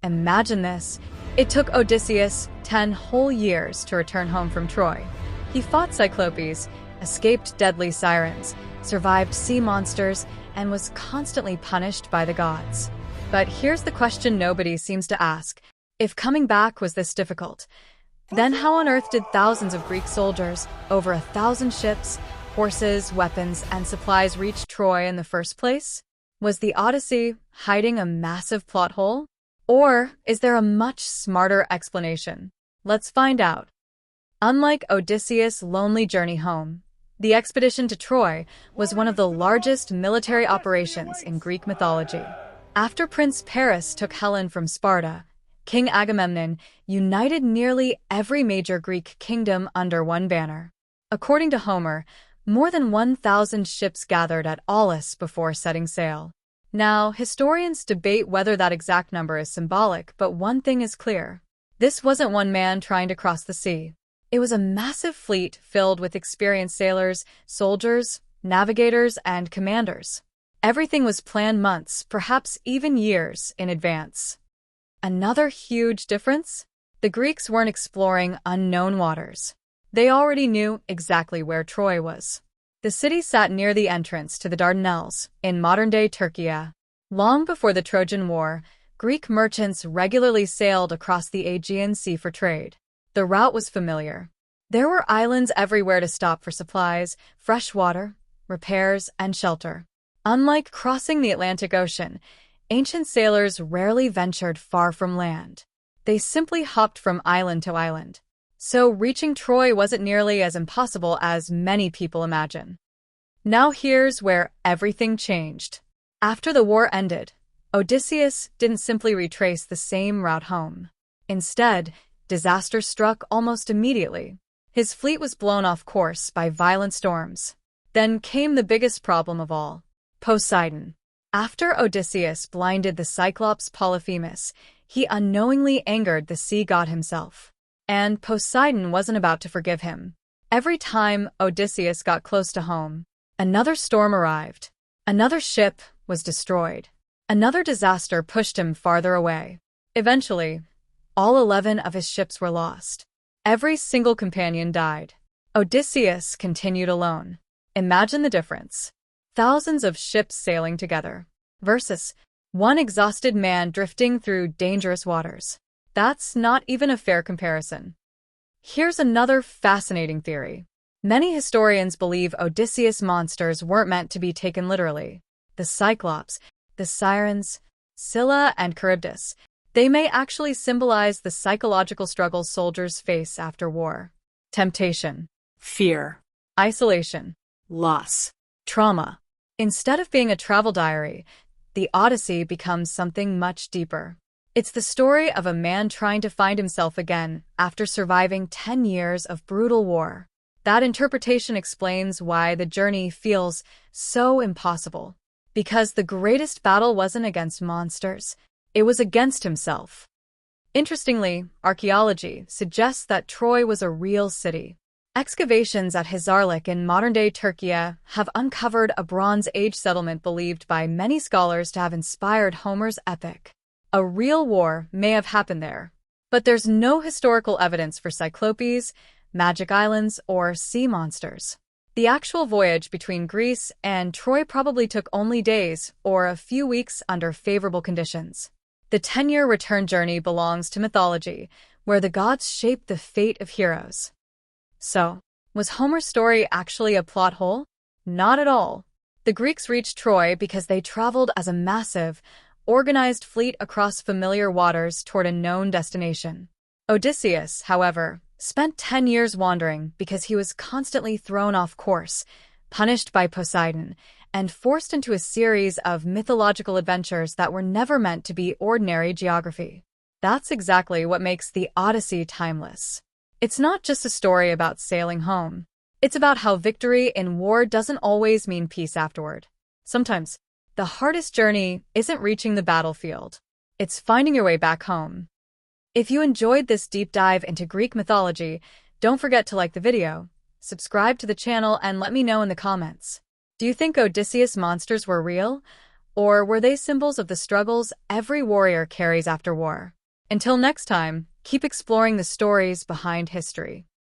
Imagine this. It took Odysseus 10 whole years to return home from Troy. He fought Cyclopes, escaped deadly sirens, survived sea monsters, and was constantly punished by the gods. But here's the question nobody seems to ask. If coming back was this difficult, then how on earth did thousands of Greek soldiers, over 1,000 ships, horses, weapons, and supplies reach Troy in the first place? Was the Odyssey hiding a massive plot hole? Or is there a much smarter explanation? Let's find out. Unlike Odysseus' lonely journey home, the expedition to Troy was one of the largest military operations in Greek mythology. After Prince Paris took Helen from Sparta, King Agamemnon united nearly every major Greek kingdom under one banner. According to Homer, more than 1,000 ships gathered at Aulis before setting sail. Now, historians debate whether that exact number is symbolic, but one thing is clear. This wasn't one man trying to cross the sea. It was a massive fleet filled with experienced sailors, soldiers, navigators, and commanders. Everything was planned months, perhaps even years, in advance. Another huge difference? The Greeks weren't exploring unknown waters. They already knew exactly where Troy was. The city sat near the entrance to the Dardanelles, in modern-day Turkey. Long before the Trojan War, Greek merchants regularly sailed across the Aegean Sea for trade. The route was familiar. There were islands everywhere to stop for supplies, fresh water, repairs, and shelter. Unlike crossing the Atlantic Ocean, ancient sailors rarely ventured far from land. They simply hopped from island to island. So reaching Troy wasn't nearly as impossible as many people imagine. Now here's where everything changed. After the war ended, Odysseus didn't simply retrace the same route home. Instead, disaster struck almost immediately. His fleet was blown off course by violent storms. Then came the biggest problem of all, Poseidon. After Odysseus blinded the Cyclops Polyphemus, he unknowingly angered the sea god himself. And Poseidon wasn't about to forgive him. Every time Odysseus got close to home, another storm arrived. Another ship was destroyed. Another disaster pushed him farther away. Eventually, all 11 of his ships were lost. Every single companion died. Odysseus continued alone. Imagine the difference. Thousands of ships sailing together versus one exhausted man drifting through dangerous waters. That's not even a fair comparison. Here's another fascinating theory. Many historians believe Odysseus' monsters weren't meant to be taken literally. The Cyclops, the Sirens, Scylla, and Charybdis, they may actually symbolize the psychological struggles soldiers face after war. Temptation, Fear, isolation, loss. trauma. Instead of being a travel diary, the Odyssey becomes something much deeper. It's the story of a man trying to find himself again after surviving 10 years of brutal war. That interpretation explains why the journey feels so impossible. Because the greatest battle wasn't against monsters, it was against himself. Interestingly, archaeology suggests that Troy was a real city. Excavations at Hisarlik in modern-day Turkey have uncovered a Bronze Age settlement believed by many scholars to have inspired Homer's epic. A real war may have happened there, but there's no historical evidence for Cyclopes, magic islands, or sea monsters. The actual voyage between Greece and Troy probably took only days or a few weeks under favorable conditions. The 10-year return journey belongs to mythology, where the gods shape the fate of heroes. So, was Homer's story actually a plot hole? Not at all. The Greeks reached Troy because they traveled as a massive, organized fleet across familiar waters toward a known destination. Odysseus, however, spent 10 years wandering because he was constantly thrown off course, punished by Poseidon, and forced into a series of mythological adventures that were never meant to be ordinary geography. That's exactly what makes the Odyssey timeless. It's not just a story about sailing home. It's about how victory in war doesn't always mean peace afterward. Sometimes, the hardest journey isn't reaching the battlefield. It's finding your way back home. If you enjoyed this deep dive into Greek mythology, don't forget to like the video, subscribe to the channel, and let me know in the comments. Do you think Odysseus monsters were real? Or were they symbols of the struggles every warrior carries after war? Until next time, keep exploring the stories behind history.